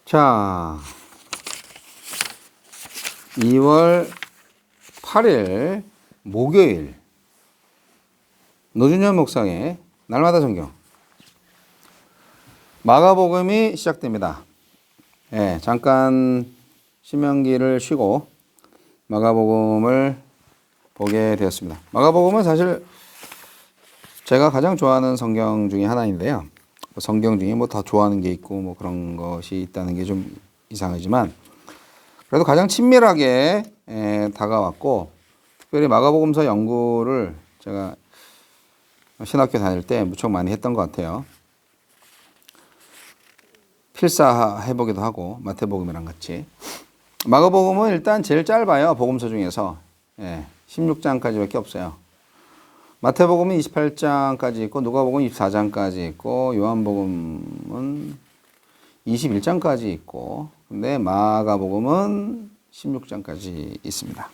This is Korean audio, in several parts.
자, 2월 8일 목요일 노준현 목사의 날마다 성경 마가복음이 시작됩니다. 예, 잠깐 신명기를 쉬고 마가복음을 보게 되었습니다. 마가복음은 사실 제가 가장 좋아하는 성경 중에 하나인데요. 성경 중에 뭐 더 좋아하는 게 있고 뭐 그런 것이 있다는 게 좀 이상하지만 그래도 가장 친밀하게 다가왔고, 특별히 마가복음서 연구를 제가 신학교 다닐 때 무척 많이 했던 것 같아요. 필사해보기도 하고 마태복음이랑 같이. 마가복음은 일단 제일 짧아요. 복음서 중에서 16장까지밖에 없어요. 마태복음은 28장까지 있고 누가복음은 24장까지 있고 요한복음은 21장까지 있고, 근데 마가복음은 16장까지 있습니다.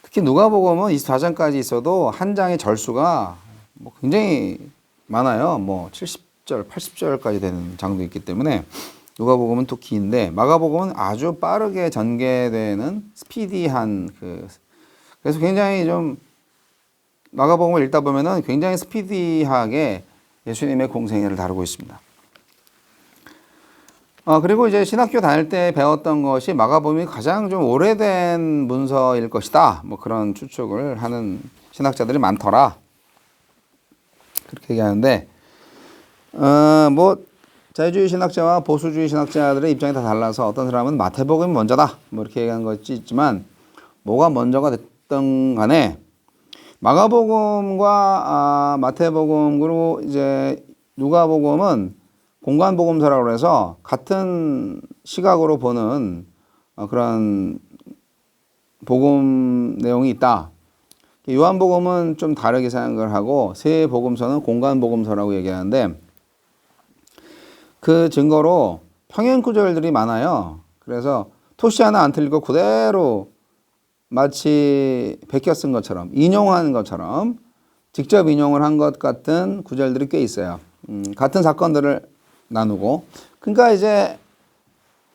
특히 누가복음은 24장까지 있어도 한 장의 절수가 뭐 굉장히 많아요. 뭐 70절, 80절까지 되는 장도 있기 때문에 누가복음은 또 긴데, 마가복음은 아주 빠르게 전개되는 스피디한 그래서 굉장히 좀 마가복음을 읽다 보면은 굉장히 스피디하게 예수님의 공생애를 다루고 있습니다. 그리고 이제 신학교 다닐 때 배웠던 것이 마가복음이 가장 좀 오래된 문서일 것이다. 뭐 그런 추측을 하는 신학자들이 많더라. 그렇게 얘기하는데, 뭐 자유주의 신학자와 보수주의 신학자들의 입장이 다 달라서 어떤 사람은 마태복음이 먼저다. 뭐 이렇게 얘기하는 것이 있지만, 뭐가 먼저가 됐든 간에 마가복음과 마태복음 그리고 이제 누가복음은 공관복음서라고 해서 같은 시각으로 보는 그런 복음 내용이 있다. 요한복음은 좀 다르게 생각을 하고 세 복음서는 공관복음서라고 얘기하는데, 그 증거로 평행 구절들이 많아요. 그래서 토시 하나 안 틀리고 그대로 마치 베껴 쓴 것처럼, 인용한 것처럼 직접 인용을 한 것 같은 구절들이 꽤 있어요. 같은 사건들을 나누고. 그러니까 이제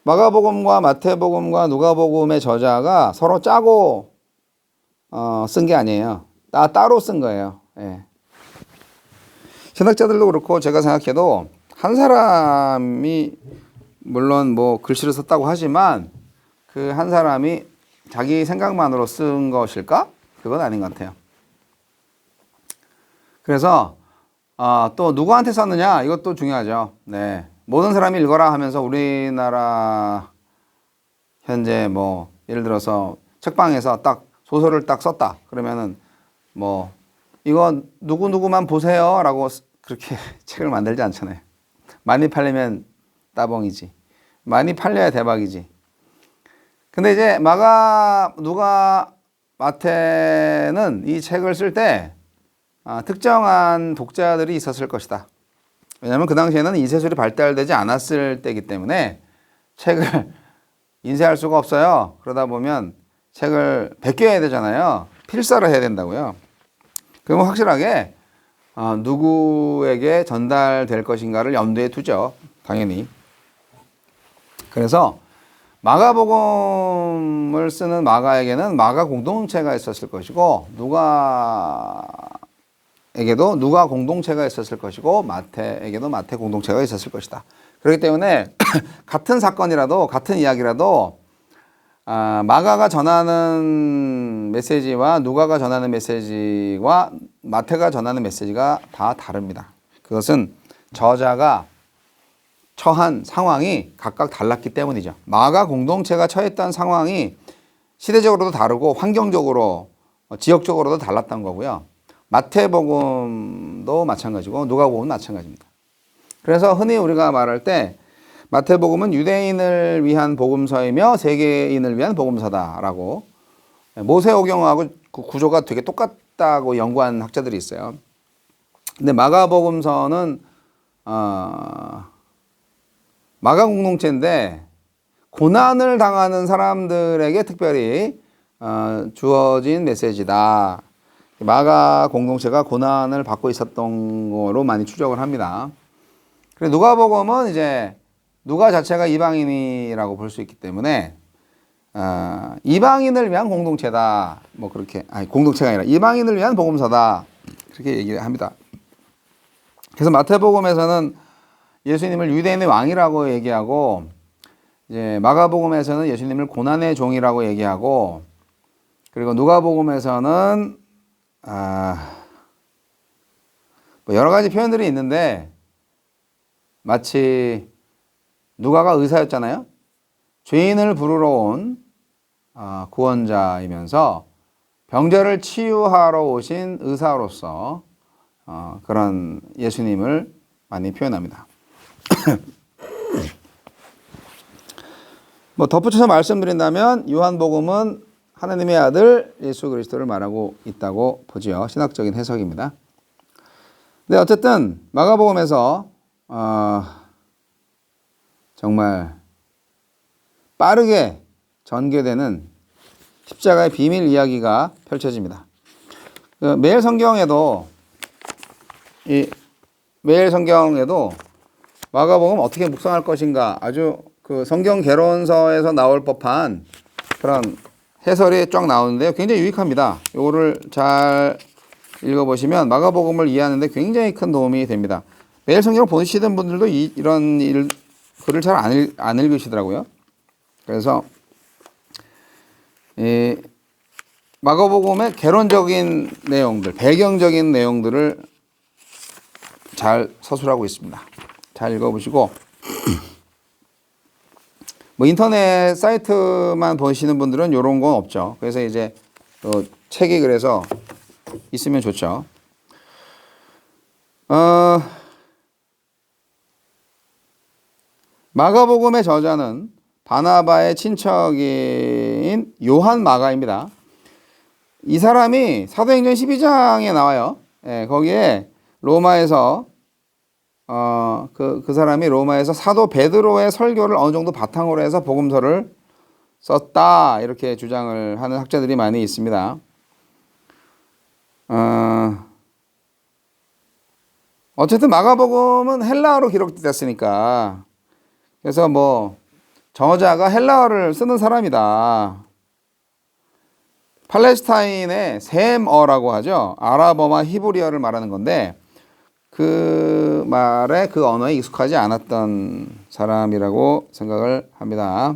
마가복음과 마태복음과 누가복음의 저자가 서로 짜고 쓴 게 아니에요. 따로 쓴 거예요. 예. 신학자들도 그렇고 제가 생각해도 한 사람이 물론 뭐 글씨를 썼다고 하지만 그 한 사람이 자기 생각만으로 쓴 것일까? 그건 아닌 것 같아요. 그래서 또 누구한테 썼느냐? 이것도 중요하죠. 네. 모든 사람이 읽어라 하면서 우리나라 현재 뭐 예를 들어서 책방에서 딱 소설을 딱 썼다. 그러면은 뭐 이거 누구누구만 보세요 라고 그렇게 책을 만들지 않잖아요. 많이 팔리면 따봉이지. 많이 팔려야 대박이지. 근데 이제 누가 마태는 이 책을 쓸 때 특정한 독자들이 있었을 것이다. 왜냐하면 그 당시에는 인쇄술이 발달되지 않았을 때이기 때문에 책을 인쇄할 수가 없어요. 그러다 보면 책을 베껴야 되잖아요. 필사를 해야 된다고요. 그러면 확실하게 누구에게 전달될 것인가를 염두에 두죠. 당연히. 그래서 마가복음을 쓰는 마가에게는 마가 공동체가 있었을 것이고, 누가에게도 누가 공동체가 있었을 것이고, 마태에게도 마태 공동체가 있었을 것이다. 그렇기 때문에 같은 사건이라도 같은 이야기라도 마가가 전하는 메시지와 누가가 전하는 메시지와 마태가 전하는 메시지가 다 다릅니다. 그것은 저자가 처한 상황이 각각 달랐기 때문이죠. 마가 공동체가 처했던 상황이 시대적으로도 다르고 환경적으로 지역적으로도 달랐던 거고요. 마태복음도 마찬가지고 누가복음은 마찬가지입니다. 그래서 흔히 우리가 말할 때 마태복음은 유대인을 위한 복음서이며 세계인을 위한 복음서다라고, 모세오경하고 그 구조가 되게 똑같다고 연구한 학자들이 있어요. 근데 마가복음서는 마가 공동체인데 고난을 당하는 사람들에게 특별히 주어진 메시지다. 마가 공동체가 고난을 받고 있었던 거로 많이 추적을 합니다. 그리고 누가복음은 이제 누가 자체가 이방인이라고 볼 수 있기 때문에 이방인을 위한 공동체다. 뭐 그렇게 공동체가 아니라 이방인을 위한 복음서다. 그렇게 얘기를 합니다. 그래서 마태복음에서는 예수님을 유대인의 왕이라고 얘기하고 이제 마가복음에서는 예수님을 고난의 종이라고 얘기하고 그리고 누가복음에서는 뭐 여러 가지 표현들이 있는데 마치 누가가 의사였잖아요. 죄인을 부르러 온 구원자이면서 병자를 치유하러 오신 의사로서 그런 예수님을 많이 표현합니다. 뭐 덧붙여서 말씀드린다면 요한복음은 하나님의 아들 예수 그리스도를 말하고 있다고 보지요. 신학적인 해석입니다. 근데 어쨌든 마가복음에서 정말 빠르게 전개되는 십자가의 비밀 이야기가 펼쳐집니다. 매일 성경에도 마가복음 어떻게 묵상할 것인가 아주 그 성경 개론서에서 나올 법한 그런 해설이 쫙 나오는데요. 굉장히 유익합니다. 이거를 잘 읽어보시면 마가복음을 이해하는데 굉장히 큰 도움이 됩니다. 매일 성경을 보시던 분들도 이런 글을 잘 안 읽으시더라고요. 그래서 마가복음의 개론적인 내용들, 배경적인 내용들을 잘 서술하고 있습니다. 잘 읽어보시고 뭐 인터넷 사이트만 보시는 분들은 이런 건 없죠. 그래서 이제 책이 그래서 있으면 좋죠. 마가복음의 저자는 바나바의 친척인 요한 마가입니다. 이 사람이 사도행전 12장에 나와요. 거기에 로마에서 그 사람이 로마에서 사도 베드로의 설교를 어느 정도 바탕으로 해서 복음서를 썼다 이렇게 주장을 하는 학자들이 많이 있습니다. 어쨌든 마가복음은 헬라어로 기록됐으니까 그래서 뭐 저자가 헬라어를 쓰는 사람이다. 팔레스타인의 셈어라고 하죠. 아랍어와 히브리어를 말하는 건데 그 말에 그 언어에 익숙하지 않았던 사람이라고 생각을 합니다.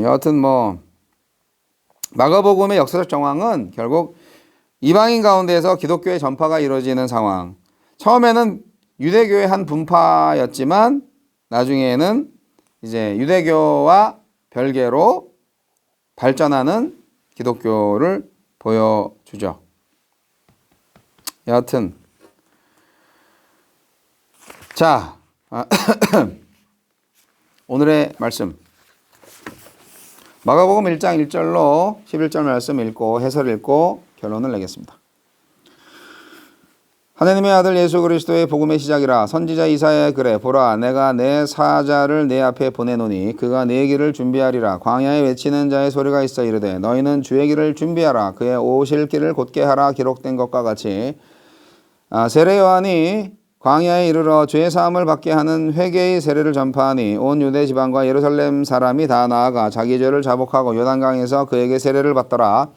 여하튼 뭐 마가복음의 역사적 정황은 결국 이방인 가운데에서 기독교의 전파가 이루어지는 상황. 처음에는 유대교의 한 분파였지만 나중에는 이제 유대교와 별개로 발전하는 기독교를 보여주죠. 여하튼 자 오늘의 말씀 마가복음 1장 1절로 11절 말씀 읽고 해설 읽고 결론을 내겠습니다. 하나님의 아들 예수 그리스도의 복음의 시작이라. 선지자 이사야의 글에 보라 내가 내 사자를 내 앞에 보내노니 그가 내 길을 준비하리라. 광야에 외치는 자의 소리가 있어 이르되 너희는 주의 길을 준비하라. 그의 오실 길을 곧게 하라. 기록된 것과 같이 세례 요한이 광야에 이르러 죄 사함을 받게 하는 회개의 세례를 전파하니 온 유대 지방과 예루살렘 사람이 다 나아가 자기 죄를 자복하고 요단강에서 그에게 세례를 받더라.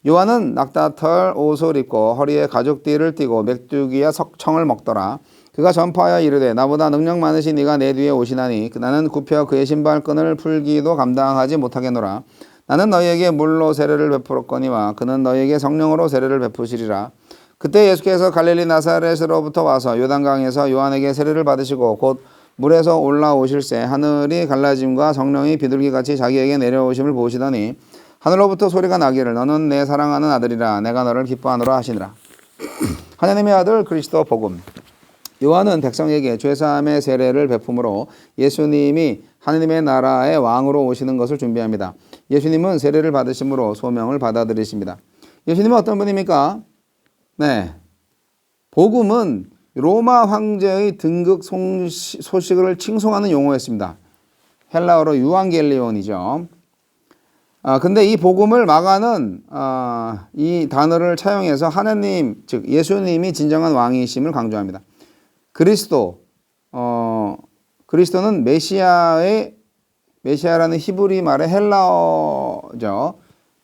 요한은 낙타털 옷을 입고 허리에 가죽띠를 띠고 메뚜기와 석청을 먹더라. 그가 전파하여 이르되 나보다 능력 많으신 이가 내 뒤에 오시나니 나는 굽혀 그의 신발끈을 풀기도 감당하지 못하겠노라. 나는 너희에게 물로 세례를 베풀었거니와 그는 너희에게 성령으로 세례를 베푸시리라. 그때 예수께서 갈릴리 나사렛으로부터 와서 요단강에서 요한에게 세례를 받으시고 곧 물에서 올라오실새 하늘이 갈라짐과 성령이 비둘기같이 자기에게 내려오심을 보시더니 하늘로부터 소리가 나기를 너는 내 사랑하는 아들이라 내가 너를 기뻐하노라 하시니라. 하나님의 아들 그리스도 복음. 요한은 백성에게 죄사함의 세례를 베품으로 예수님이 하나님의 나라의 왕으로 오시는 것을 준비합니다. 예수님은 세례를 받으심으로 소명을 받아들이십니다. 예수님은 어떤 분입니까? 네, 복음은 로마 황제의 등극 소식을 칭송하는 용어였습니다. 헬라어로 유앙겔리온이죠. 근데 이 복음을 마가는 이 단어를 차용해서 하나님, 즉 예수님이 진정한 왕이심을 강조합니다. 그리스도, 그리스도는 메시아라는 히브리 말의 헬라어죠.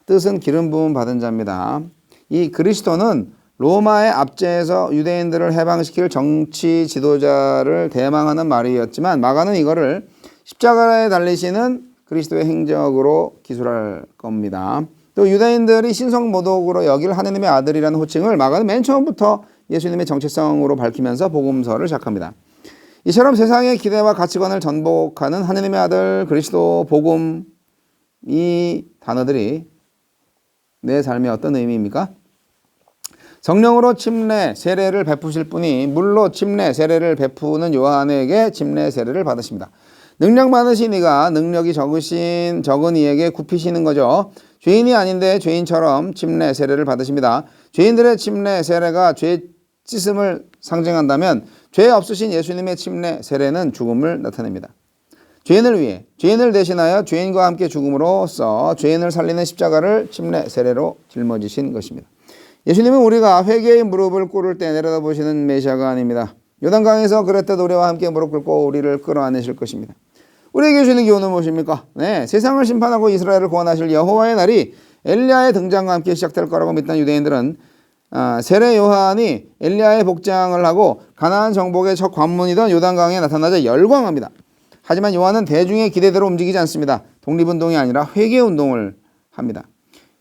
뜻은 기름 부음 받은 자입니다. 이 그리스도는 로마의 압제에서 유대인들을 해방시킬 정치 지도자를 대망하는 말이었지만 마가는 이거를 십자가에 달리시는 그리스도의 행적으로 기술할 겁니다. 또 유대인들이 신성모독으로 여길 하느님의 아들이라는 호칭을 마가는 맨 처음부터 예수님의 정체성으로 밝히면서 복음서를 시작합니다. 이처럼 세상의 기대와 가치관을 전복하는 하느님의 아들, 그리스도, 복음, 이 단어들이 내 삶에 어떤 의미입니까? 성령으로 침례, 세례를 베푸실 분이 물로 침례, 세례를 베푸는 요한에게 침례, 세례를 받으십니다. 능력 많으신 이가 능력이 적은 이에게 굽히시는 거죠. 죄인이 아닌데 죄인처럼 침례, 세례를 받으십니다. 죄인들의 침례, 세례가 죄 씻음을 상징한다면 죄 없으신 예수님의 침례, 세례는 죽음을 나타냅니다. 죄인을 위해, 죄인을 대신하여 죄인과 함께 죽음으로써 죄인을 살리는 십자가를 침례, 세례로 짊어지신 것입니다. 예수님은 우리가 회개의 무릎을 꿇을 때 내려다보시는 메시아가 아닙니다. 요단강에서 그랬듯 우리와 함께 무릎 꿇고 우리를 끌어안으실 것입니다. 우리에게 주시는 기호는 무엇입니까? 네, 세상을 심판하고 이스라엘을 구원하실 여호와의 날이 엘리야의 등장과 함께 시작될 거라고 믿던 유대인들은 세례 요한이 엘리야의 복장을 하고 가나안 정복의 첫 관문이던 요단강에 나타나자 열광합니다. 하지만 요한은 대중의 기대대로 움직이지 않습니다. 독립운동이 아니라 회개운동을 합니다.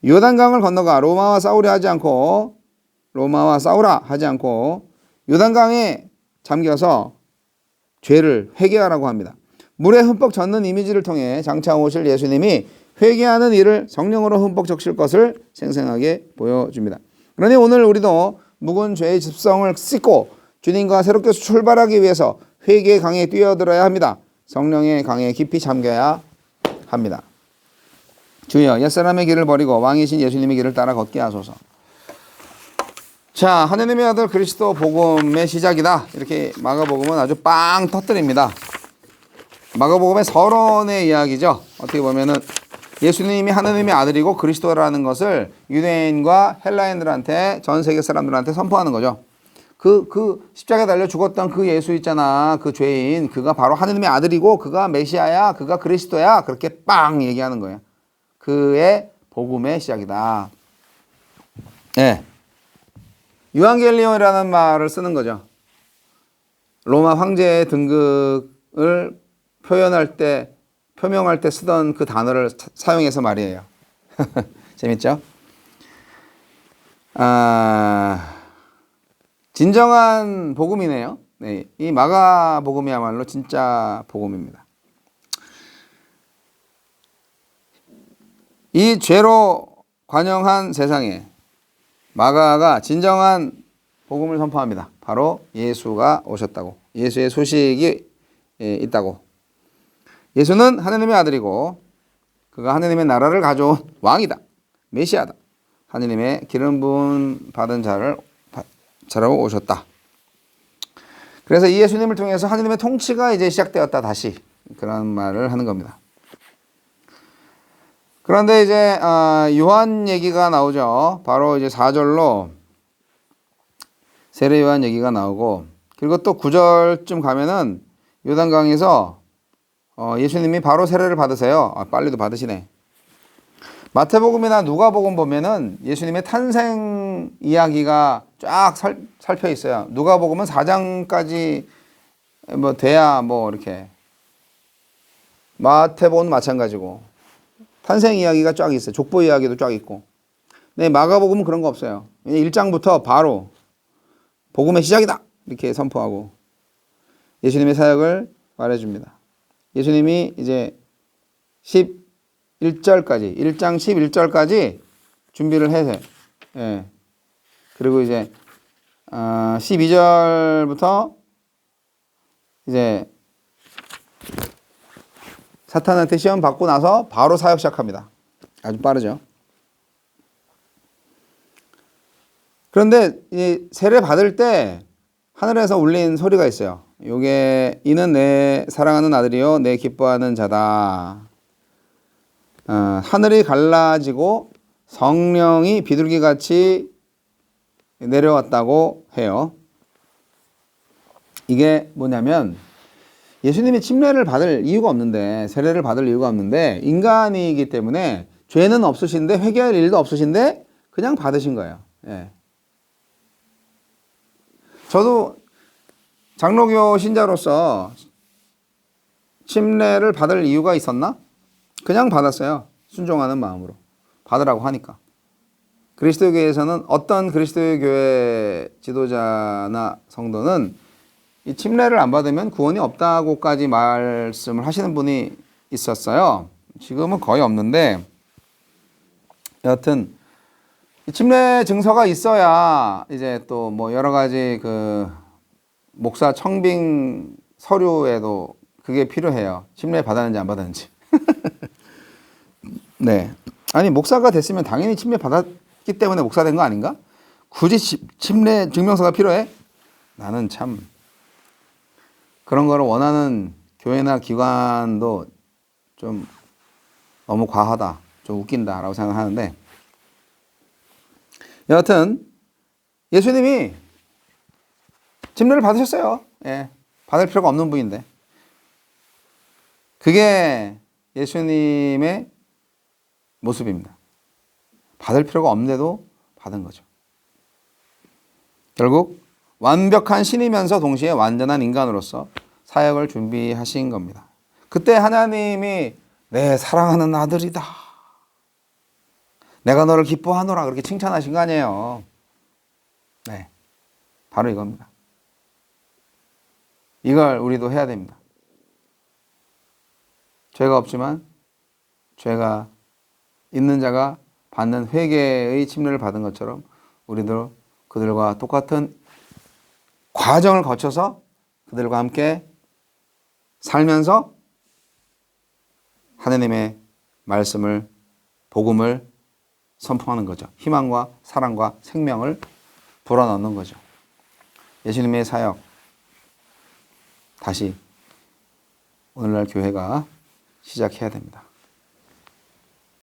요단강을 건너가 로마와 싸우라 하지 않고 요단강에 잠겨서 죄를 회개하라고 합니다. 물에 흠뻑 젖는 이미지를 통해 장차 오실 예수님이 회개하는 일을 성령으로 흠뻑 적실 것을 생생하게 보여줍니다. 그러니 오늘 우리도 묵은 죄의 습성을 씻고 주님과 새롭게 출발하기 위해서 회개의 강에 뛰어들어야 합니다. 성령의 강에 깊이 잠겨야 합니다. 주여, 옛사람의 길을 버리고 왕이신 예수님의 길을 따라 걷게 하소서. 자, 하느님의 아들 그리스도 복음의 시작이다. 이렇게 마가복음은 아주 빵 터뜨립니다. 마가복음의 서론의 이야기죠. 어떻게 보면은 예수님이 하느님의 아들이고 그리스도라는 것을 유대인과 헬라인들한테, 전 세계 사람들한테 선포하는 거죠. 그 십자가에 달려 죽었던 그 예수 있잖아. 그 죄인, 그가 바로 하느님의 아들이고 그가 메시아야, 그가 그리스도야. 그렇게 빵 얘기하는 거예요. 그의 복음의 시작이다. 네. 유앙겔리온이라는 말을 쓰는 거죠. 로마 황제의 등극을 표명할 때 쓰던 그 단어를 사용해서 말이에요. 재밌죠? 진정한 복음이네요. 네, 이 마가복음이야말로 진짜 복음입니다. 이 죄로 관영한 세상에 마가가 진정한 복음을 선포합니다. 바로 예수가 오셨다고, 예수의 소식이 있다고. 예수는 하느님의 아들이고 그가 하느님의 나라를 가져온 왕이다. 메시아다. 하느님의 기름 부음 받은 자로 오셨다. 그래서 이 예수님을 통해서 하느님의 통치가 이제 시작되었다. 다시 그런 말을 하는 겁니다. 그런데 이제 요한 얘기가 나오죠. 바로 이제 4절로 세례 요한 얘기가 나오고, 그리고 또 9절쯤 가면은 요단강에서 예수님이 바로 세례를 받으세요. 빨리도 받으시네. 마태복음이나 누가복음 보면은 예수님의 탄생 이야기가 쫙 살펴 있어요. 누가복음은 4장까지 뭐 돼야 뭐 이렇게. 마태복음은 마찬가지고. 탄생 이야기가 쫙 있어요. 족보 이야기도 쫙 있고. 네, 마가복음은 그런 거 없어요. 1장부터 바로 복음의 시작이다. 이렇게 선포하고 예수님의 사역을 말해줍니다. 예수님이 이제 11절까지, 1장 11절까지 준비를 해서, 예. 그리고 이제 12절부터 이제 사탄한테 시험 받고 나서 바로 사역 시작합니다. 아주 빠르죠. 그런데 이 세례 받을 때 하늘에서 울린 소리가 있어요. 이는 내 사랑하는 아들이요 내 기뻐하는 자다. 하늘이 갈라지고 성령이 비둘기같이 내려왔다고 해요. 이게 뭐냐면 예수님이 침례를 받을 이유가 없는데, 세례를 받을 이유가 없는데, 인간이기 때문에 죄는 없으신데, 회개할 일도 없으신데, 그냥 받으신 거예요. 예. 저도 장로교 신자로서 침례를 받을 이유가 있었나? 그냥 받았어요. 순종하는 마음으로. 받으라고 하니까. 그리스도교에서는 어떤 그리스도교회 지도자나 성도는 이 침례를 안 받으면 구원이 없다고까지 말씀을 하시는 분이 있었어요. 지금은 거의 없는데, 여하튼 이 침례 증서가 있어야 이제 또 뭐 여러 가지 그 목사 청빙 서류에도 그게 필요해요. 침례 받았는지 안 받았는지. 네. 아니 목사가 됐으면 당연히 침례 받았기 때문에 목사 된 거 아닌가? 굳이 침례 증명서가 필요해? 나는 참 그런 거를 원하는 교회나 기관도 좀 너무 과하다, 좀 웃긴다라고 생각하는데, 여하튼 예수님이 침례를 받으셨어요. 예, 받을 필요가 없는 분인데 그게 예수님의 모습입니다. 받을 필요가 없는데도 받은 거죠. 결국 완벽한 신이면서 동시에 완전한 인간으로서 사역을 준비하신 겁니다. 그때 하나님이 내 사랑하는 아들이다, 내가 너를 기뻐하노라, 그렇게 칭찬하신 거 아니에요. 네, 바로 이겁니다. 이걸 우리도 해야 됩니다. 죄가 없지만 죄가 있는 자가 받는 회개의 침례를 받은 것처럼 우리도 그들과 똑같은 과정을 거쳐서 그들과 함께 살면서 하나님의 말씀을, 복음을 선포하는 거죠. 희망과 사랑과 생명을 불어넣는 거죠. 예수님의 사역, 다시 오늘날 교회가 시작해야 됩니다.